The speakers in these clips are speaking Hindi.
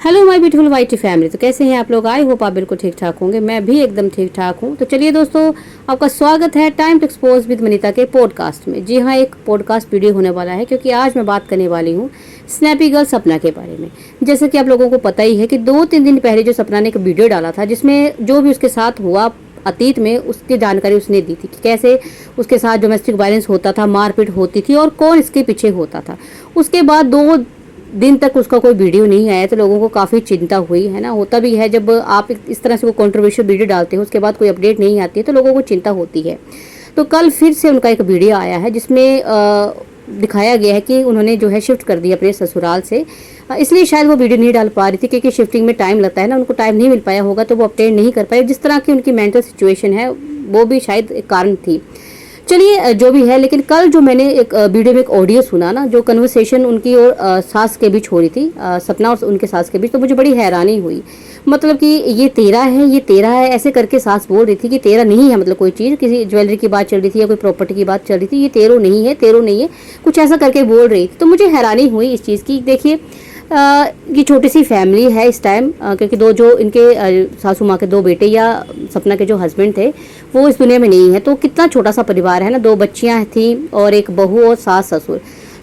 Hello my beautiful whitey family. तो कैसे हैं आप लोग? आई होप आप बिल्कुल ठीक ठाक होंगे। मैं भी एकदम ठीक ठाक हूँ। तो चलिए दोस्तों, आपका स्वागत है time to expose with Manita के पॉडकास्ट में। जी हाँ, एक पॉडकास्ट वीडियो होने वाला है क्योंकि आज मैं बात करने वाली हूँ स्नैपी गर्ल सपना के बारे में। जैसे कि आप लोगों को पता ही है कि 2-3 दिन पहले जो सपना ने एक वीडियो डाला था जिसमें जो भी उसके साथ हुआ अतीत में उसकी जानकारी उसने दी थी कि कैसे उसके साथ डोमेस्टिक वायलेंस होता था, मारपीट होती थी और कौन इसके पीछे होता था। उसके बाद 2 दिन तक उसका कोई वीडियो नहीं आया तो लोगों को काफ़ी चिंता हुई, है ना। होता भी है जब आप इस तरह से कोई कंट्रोवर्शियल वीडियो डालते हैं उसके बाद कोई अपडेट नहीं आती है तो लोगों को चिंता होती है। तो कल फिर से उनका एक वीडियो आया है जिसमें दिखाया गया है कि उन्होंने जो है शिफ्ट कर दिया अपने ससुराल से। इसलिए शायद वो वीडियो नहीं डाल पा रही थी क्योंकि शिफ्टिंग में टाइम लगता है ना, उनको टाइम नहीं मिल पाया होगा तो वो अपडेट नहीं कर पाए। जिस तरह की उनकी मेंटल सिचुएशन है वो भी शायद एक कारण थी। चलिए जो भी है, लेकिन कल जो मैंने एक वीडियो में एक ऑडियो सुना ना, जो कन्वर्सेशन उनकी और सास के बीच हो रही थी, सपना और उनके सास के बीच, तो मुझे बड़ी हैरानी हुई। मतलब कि ये तेरा है, ये तेरा है, ऐसे करके सास बोल रही थी कि तेरा नहीं है। मतलब कोई चीज़, किसी ज्वेलरी की बात चल रही थी या कोई प्रॉपर्टी की बात चल रही थी, ये तेरो नहीं है, तेरो नहीं है, कुछ ऐसा करके बोल रही थी। तो मुझे हैरानी हुई इस चीज़ की। देखिए ये छोटी सी फैमिली है इस टाइम, क्योंकि जो इनके सासू माँ के 2 बेटे या सपना के जो हस्बैंड थे वो इस दुनिया में नहीं है। तो कितना छोटा सा परिवार है ना, 2 बच्चियाँ थी और एक बहू और सास ससुर।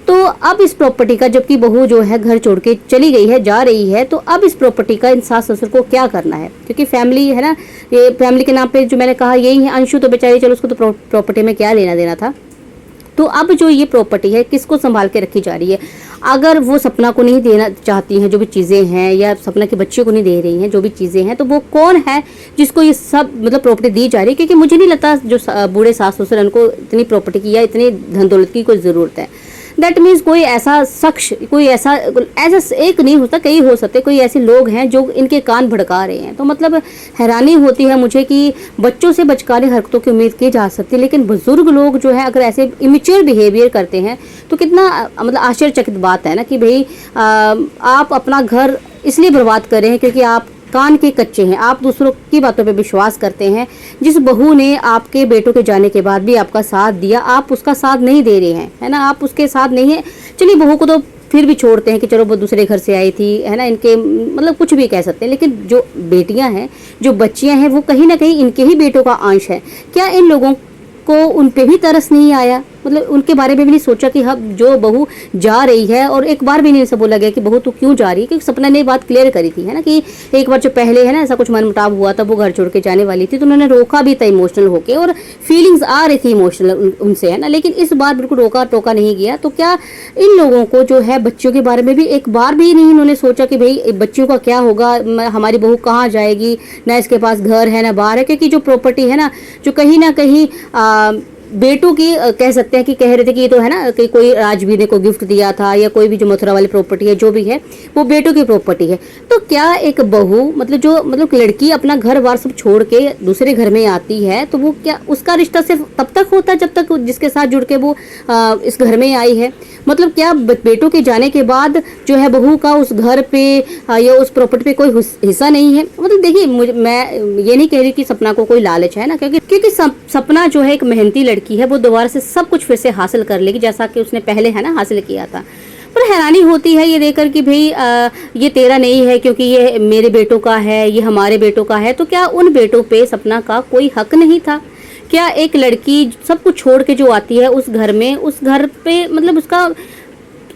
तो अब इस प्रॉपर्टी का, जबकि बहू जो है घर छोड़ के चली गई है, जा रही है, तो अब इस प्रॉपर्टी का इन सास ससुर को क्या करना है? क्योंकि फैमिली है ना, ये फैमिली के नाम पे जो मैंने कहा यही है। अंशु तो बेचारी, चलो उसको तो प्रॉपर्टी में क्या लेना देना था। तो अब जो ये प्रॉपर्टी है किसको संभाल के रखी जा रही है? अगर वो सपना को नहीं देना चाहती हैं जो भी चीज़ें हैं, या सपना के बच्चे को नहीं दे रही हैं जो भी चीज़ें हैं, तो वो कौन है जिसको ये सब मतलब प्रॉपर्टी दी जा रही है? क्योंकि मुझे नहीं लगता जो बूढ़े सास ससुर उनको इतनी प्रॉपर्टी की या इतनी धन दौलत की कोई ज़रूरत है। दैट मीन्स कोई ऐसा शख्स, कोई ऐसा एक नहीं होता, कई हो सकते, कोई ऐसे लोग हैं जो इनके कान भड़का रहे हैं। तो मतलब हैरानी होती है मुझे कि बच्चों से बचकाने हरकतों की उम्मीद की जा सकती है, लेकिन बुजुर्ग लोग जो है अगर ऐसे इमेच्योर बिहेवियर करते हैं तो कितना मतलब आश्चर्यचकित बात है ना कि भाई आप अपना घर इसलिए बर्बाद कर रहे हैं क्योंकि आप कान के कच्चे हैं, आप दूसरों की बातों पे विश्वास करते हैं। जिस बहू ने आपके बेटों के जाने के बाद भी आपका साथ दिया, आप उसका साथ नहीं दे रहे हैं, है ना, आप उसके साथ नहीं है। चलिए बहू को तो फिर भी छोड़ते हैं कि चलो वो दूसरे घर से आई थी, है ना, इनके मतलब कुछ भी कह सकते हैं, लेकिन जो बेटियां हैं, जो बच्चियां हैं, वो कहीं ना कहीं इनके ही बेटों का अंश है। क्या इन लोगों को उन पे भी तरस नहीं आया? मतलब उनके बारे में भी नहीं सोचा कि हम जो बहू जा रही है, और एक बार भी नहीं ऐसा बोला गया कि बहू तू क्यों जा रही है? क्योंकि सपना ने बात क्लियर करी थी, है ना, कि एक बार जो पहले है ना ऐसा कुछ मनमुटाव हुआ था, वो घर छोड़ के जाने वाली थी, तो उन्होंने रोका भी था इमोशनल होके, और फीलिंग्स आ रही थी इमोशनल उनसे, है ना, लेकिन इस बार बिल्कुल रोका टोका नहीं गया। तो क्या इन लोगों को जो है बच्चों के बारे में भी एक बार भी नहीं इन्होंने सोचा कि भाई बच्चियों का क्या होगा, हमारी बहू कहाँ जाएगी, ना इसके पास घर है ना बाहर है? क्योंकि जो प्रॉपर्टी है ना, जो कहीं ना कहीं बेटों की कह सकते हैं कि कह रहे थे कि ये तो है ना कि कोई राजवीर ने को गिफ्ट दिया था, या कोई भी जो मथुरा वाली प्रॉपर्टी है जो भी है वो बेटों की प्रॉपर्टी है। तो क्या एक बहू मतलब लड़की अपना घर बार सब छोड़ के दूसरे घर में आती है तो वो क्या उसका रिश्ता सिर्फ तब तक होता है जब तक जिसके साथ जुड़ के वो इस घर में आई है? मतलब क्या बेटों के जाने के बाद जो है बहू का उस घर पे या उस प्रॉपर्टी पे कोई हिस्सा नहीं है? मतलब देखिए, मैं ये नहीं कह रही कि सपना को कोई लालच है ना, क्योंकि सपना जो है एक मेहनती लड़की है, वो दोबारा से सब कुछ फिर से हासिल कर लेगी जैसा कि उसने पहले है ना हासिल किया था। पर हैरानी होती है ये देखकर कि भाई ये तेरा नहीं है क्योंकि ये मेरे बेटों का है, ये हमारे बेटों का है। तो क्या उन बेटों पे सपना का कोई हक नहीं था? क्या एक लड़की सब कुछ छोड़ के जो आती है उस घर में, उस घर पे मतलब उसका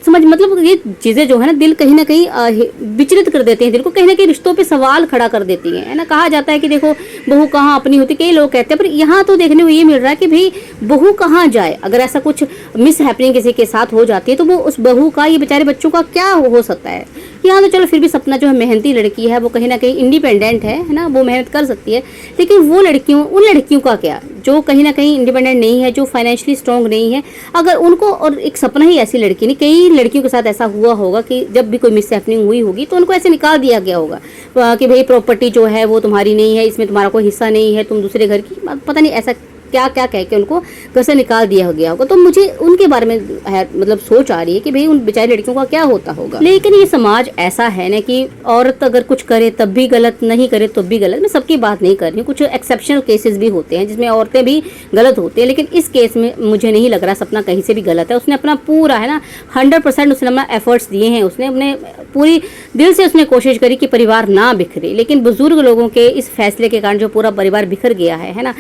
मतलब ये चीज़ें जो है ना दिल कहीं ना कहीं विचलित कर देती हैं, दिल को कहीं ना कहीं रिश्तों पे सवाल खड़ा कर देती हैं, है ना। कहा जाता है कि देखो बहू कहाँ अपनी होती, कई लोग कहते हैं, पर यहाँ तो देखने को ये मिल रहा है कि भाई बहू कहाँ जाए? अगर ऐसा कुछ मिस हैपनिंग किसी के साथ हो जाती है तो वो उस बहू का, ये बेचारे बच्चों का क्या हो सकता है? यहाँ तो चलो फिर भी सपना जो है मेहनती लड़की है, वो कहीं ना कहीं इंडिपेंडेंट है ना, वो मेहनत कर सकती है। लेकिन वो लड़कियों, उन लड़कियों का क्या जो कहीं ना कहीं इंडिपेंडेंट नहीं है, जो फाइनेंशियली स्ट्रांग नहीं है? अगर उनको, और एक सपना ही ऐसी लड़की नहीं, कई लड़कियों के साथ ऐसा हुआ होगा कि जब भी कोई मिस हैपनिंग हुई होगी तो उनको ऐसे निकाल दिया गया होगा कि भाई प्रॉपर्टी जो है वो तुम्हारी नहीं है, इसमें तुम्हारा कोई हिस्सा नहीं है, तुम दूसरे घर की, पता नहीं ऐसा क्या क्या कह के उनको घर से निकाल दिया गया होगा। तो मुझे उनके बारे में मतलब सोच आ रही है कि भाई उन बेचारी लड़कियों का क्या होता होगा। लेकिन ये समाज ऐसा है ना कि औरत अगर कुछ करे तब भी गलत, नहीं करे तो भी गलत। मैं सबकी बात नहीं कर रही हूँ, कुछ एक्सेप्शनल केसेस भी होते हैं जिसमें औरतें भी गलत होती हैं, लेकिन इस केस में मुझे नहीं लग रहा सपना कहीं से भी गलत है। उसने अपना पूरा है ना 100% उसने अपना एफर्ट्स दिए हैं, उसने अपने पूरी दिल से उसने कोशिश करी कि परिवार ना बिखरे। लेकिन बुजुर्ग लोगों के इस फैसले के कारण जो पूरा परिवार बिखर गया है ना,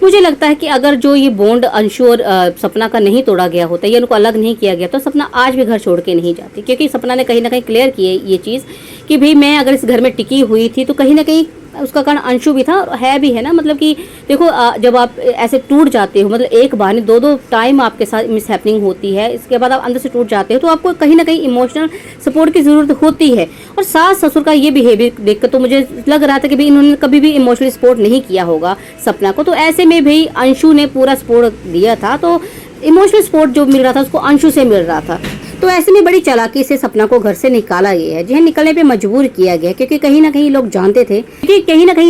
मुझे लगता है कि अगर जो ये बॉन्ड अंशु और सपना का नहीं तोड़ा गया होता, ये उनको अलग नहीं किया गया, तो सपना आज भी घर छोड़ के नहीं जाती। क्योंकि सपना ने कहीं ना कहीं क्लियर की है ये चीज़ कि भाई मैं अगर इस घर में टिकी हुई थी तो कहीं ना कहीं उसका कारण अंशु भी था और है भी, है ना। मतलब कि देखो जब आप ऐसे टूट जाते हो, मतलब एक बार नहीं दो दो टाइम आपके साथ मिस हैपनिंग होती है, इसके बाद आप अंदर से टूट जाते हो, तो आपको कहीं ना कहीं इमोशनल सपोर्ट की ज़रूरत होती है। और सास ससुर का ये बिहेवियर देखकर तो मुझे लग रहा था कि भाई इन्होंने कभी भी इमोशनल सपोर्ट नहीं किया होगा सपना को। तो ऐसे में भाई अंशु ने पूरा सपोर्ट दिया था, तो इमोशनल सपोर्ट जो मिल रहा था उसको अंशु से मिल रहा था। तो ऐसे में बड़ी चालाकी से सपना को घर से निकाला गया है, जिन्हें निकलने पे मजबूर किया गया, क्योंकि कहीं ना कहीं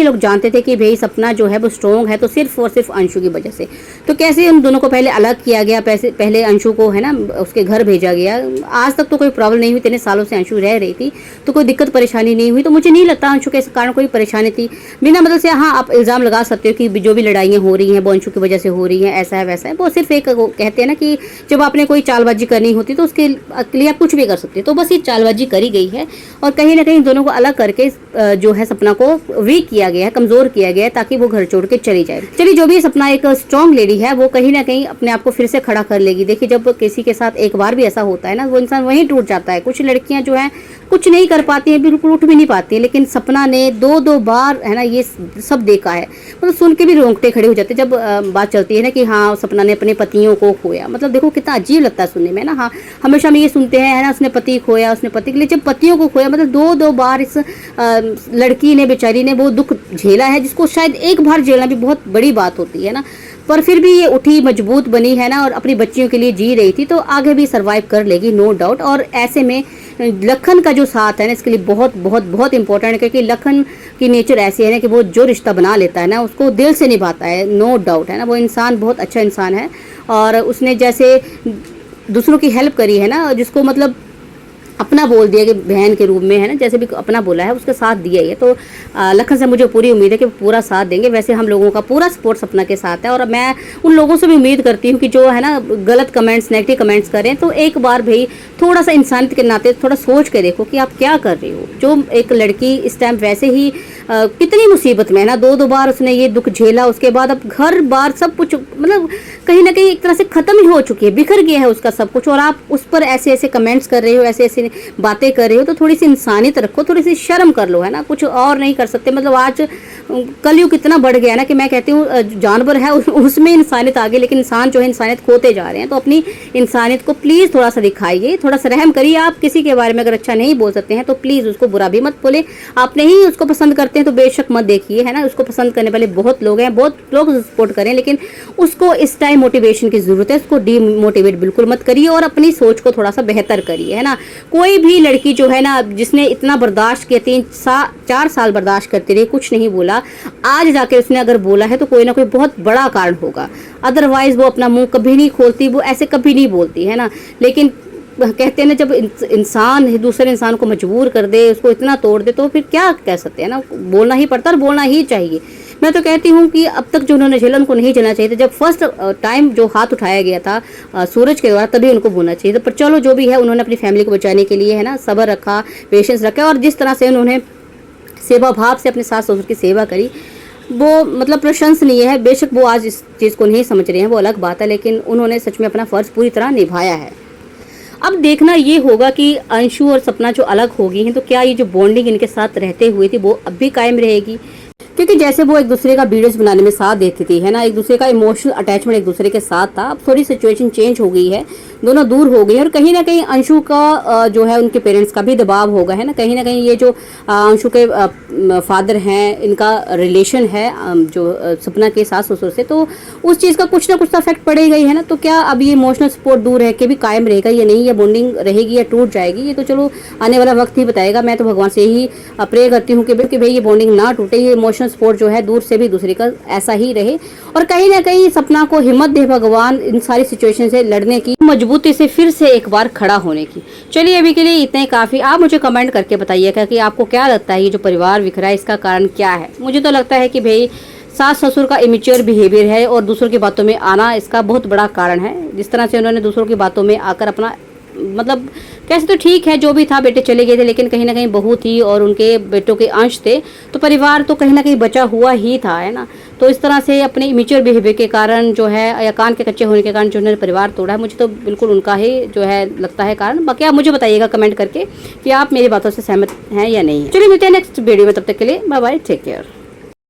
लोग जानते थे कि भाई सपना जो है वो स्ट्रॉन्ग है तो सिर्फ और सिर्फ अंशु की वजह से। तो कैसे उन दोनों को पहले अलग किया गया, पहले अंशु को है ना उसके घर भेजा गया। आज तक तो कोई प्रॉब्लम नहीं हुई, 3 सालों से अंशु रह रही थी तो कोई दिक्कत परेशानी नहीं हुई। तो मुझे नहीं लगता अंशु के कारण कोई परेशानी थी। बिना मतलब से हाँ आप इल्ज़ाम लगा सकते हो कि जो भी लड़ाइयाँ हो रही हैं वो अंशु की वजह से हो रही हैं, ऐसा है वैसा है। वो सिर्फ एक कहते हैं ना कि जब आपने कोई चालबाजी करनी होती तो उसके लिए आप कुछ भी कर सकते हैं। तो बस ये चालबाजी करी गई है और कहीं ना कहीं दोनों को अलग करके जो है सपना को वीक किया गया है, कमजोर किया गया है, ताकि वो घर छोड़ के चली जाए। चलिए जो भी सपना एक स्ट्रॉन्ग लेडी है वो कहीं ना कहीं अपने आप को फिर से खड़ा कर लेगी। देखिए जब किसी के साथ एक बार भी ऐसा होता है ना, वो इंसान वहीं टूट जाता है। कुछ लड़कियां जो है कुछ नहीं कर पाती हैं, बिल्कुल उठ भी नहीं पाती हैं, लेकिन सपना ने 2-2 बार है ना ये सब देखा है। मतलब सुन के भी रोंगटे खड़े हो जाते जब बात चलती है ना कि हाँ सपना ने अपने पतियों को खोया। मतलब देखो कितना अजीब लगता है सुनने में ना। हाँ हमेशा हम ये सुनते हैं है ना उसने पति खोया, उसने पति के लिए, जब पतियों को खोया मतलब 2-2 बार इस लड़की ने बेचारी ने वो दुख झेला है, जिसको शायद एक बार झेलना भी बहुत बड़ी बात होती है ना। पर फिर भी ये उठी, मजबूत बनी है ना और अपनी बच्चियों के लिए जी रही थी, तो आगे भी सरवाइव कर लेगी नो डाउट। और ऐसे में लखन का जो साथ है ना इसके लिए बहुत बहुत बहुत इंपॉर्टेंट है, क्योंकि लखन की नेचर ऐसी है ना कि वो जो रिश्ता बना लेता है ना उसको दिल से निभाता है, नो डाउट है ना। वो इंसान बहुत अच्छा इंसान है और उसने जैसे दूसरों की हेल्प करी है ना, जिसको मतलब अपना बोल दिया कि बहन के रूप में है ना, जैसे भी अपना बोला है उसका साथ दिया है। तो लखन से मुझे पूरी उम्मीद है कि पूरा साथ देंगे। वैसे हम लोगों का पूरा सपोर्ट सपना के साथ है और मैं उन लोगों से भी उम्मीद करती हूँ कि जो है ना गलत कमेंट्स, नेगेटिव कमेंट्स करें तो एक बार भाई थोड़ा सा इंसानियत के नाते थोड़ा सोच के देखो कि आप क्या कर रहे हो। जो एक लड़की इस टाइम वैसे ही कितनी मुसीबत में है ना, 2-2 बार उसने ये दुख झेला, उसके बाद अब घर बार सब कुछ मतलब कहीं ना कहीं एक तरह से खत्म ही हो चुकी है, बिखर गया है उसका सब कुछ, और आप उस पर ऐसे ऐसे कमेंट्स कर रहे हो, ऐसे ऐसे बातें कर रहे हो। तो थोड़ी सी इंसानियत रखो, थोड़ी सी शर्म कर लो है ना, कुछ और नहीं कर सकते। मतलब आज कलयुग कितना बढ़ गया ना कि मैं कहती हूँ जानवर है उसमें इंसानियत आ गई, लेकिन इंसान जो है इंसानियत खोते जा रहे हैं। तो अपनी इंसानियत को प्लीज़ थोड़ा सा दिखाइए, थोड़ा सा रहम करिए। आप किसी के बारे में अगर अच्छा नहीं बोल सकते हैं तो प्लीज़ उसको बुरा भी मत बोले। आप नहीं उसको पसंद करते हैं तो बेशक मत देखिए है ना, उसको पसंद करने वाले बहुत लोग हैं, बहुत लोग सपोर्ट करें, लेकिन उसको इस टाइम मोटिवेशन की ज़रूरत है। उसको डीमोटिवेट बिल्कुल मत करिए और अपनी सोच को थोड़ा सा बेहतर करिए है ना। कोई भी लड़की जो है ना जिसने इतना बर्दाश्त किया, 3-4 साल बर्दाश्त करती रही, कुछ नहीं बोला, आज जाके उसने अगर बोला है तो कोई ना कोई बहुत बड़ा कारण होगा, अदरवाइज वो अपना मुंह कभी नहीं खोलती, वो ऐसे कभी नहीं बोलती है ना। लेकिन कहते हैं ना जब इंसान दूसरे इंसान को मजबूर कर दे, उसको इतना तोड़ दे, तो फिर क्या कह सकते हैं ना, बोलना ही पड़ता है और बोलना ही चाहिए। मैं तो कहती हूँ कि अब तक जो उन्होंने झेला उनको नहीं झेलना चाहिए था। जब फर्स्ट टाइम जो हाथ उठाया गया था सूरज के द्वारा तभी उनको बोलना चाहिए था। पर चलो जो भी है, उन्होंने अपनी फैमिली को बचाने के लिए है ना सब्र रखा, पेशेंस रखा, और जिस तरह से उन्होंने सेवा भाव से अपने सास ससुर की सेवा करी वो मतलब प्रशंसनीय है। बेशक वो आज इस चीज़ को नहीं समझ रहे हैं, वो अलग बात है, लेकिन उन्होंने सच में अपना फ़र्ज़ पूरी तरह निभाया है। अब देखना ये होगा कि अंशु और सपना जो अलग हो गई हैं तो क्या ये जो बॉन्डिंग इनके साथ रहते हुए थी वो अब भी कायम रहेगी, क्योंकि जैसे वो एक दूसरे का वीडियोस बनाने में साथ देती थी है ना, एक दूसरे का इमोशनल अटैचमेंट एक दूसरे के साथ था। अब थोड़ी सिचुएशन चेंज हो गई है, दोनों दूर हो गई है और कहीं ना कहीं अंशु का जो है उनके पेरेंट्स का भी दबाव होगा है ना। कहीं ना कहीं ये जो अंशु के फादर हैं, इनका रिलेशन है जो सपना के सास ससुर से, तो उस चीज़ का कुछ ना कुछ तो इफेक्ट पड़ेगा ही है ना। तो क्या अब ये इमोशनल सपोर्ट दूर रह के भी कायम रहेगा या नहीं, या बॉन्डिंग रहेगी या टूट जाएगी, ये तो चलो आने वाला वक्त ही बताएगा। मैं तो भगवान से ही प्रे करती हूँ कि भाई ये बॉन्डिंग ना टूटे, ये इमोशनल इमोशनल सपोर्ट जो है दूर से भी दूसरे का ऐसा ही रहे, और कहीं ना कहीं सपना को हिम्मत दे भगवान इन सारी सिचुएशन से लड़ने की, मजबूती से फिर से एक बार खड़ा होने की। चलिए अभी के लिए इतना ही काफ़ी। आप मुझे कमेंट करके बताइएगा कि आपको क्या लगता है ये जो परिवार बिखरा है इसका कारण क्या है। मुझे तो लगता है कि भाई सास ससुर का इमेच्योर बिहेवियर है और दूसरों की बातों में आना इसका बहुत बड़ा कारण है। जिस तरह से उन्होंने दूसरों की बातों में आकर अपना मतलब कैसे, तो ठीक है जो भी था, बेटे चले गए थे, लेकिन कहीं ना कहीं बहू थी और उनके बेटों के अंश थे, तो परिवार तो कहीं ना कहीं बचा हुआ ही था, है ना। तो इस तरह से अपने इमेच्योर बिहेवियर के कारण जो है, या कान के कच्चे होने के कारण जो उन्होंने परिवार तोड़ा है, मुझे तो बिल्कुल उनका ही जो है लगता है कारण। बाकी आप मुझे बताइएगा कमेंट करके कि आप मेरी बातों से सहमत हैं या नहीं। चलिए मिलते हैं नेक्स्ट वीडियो में, तब तक के लिए बाय बाय, टेक केयर।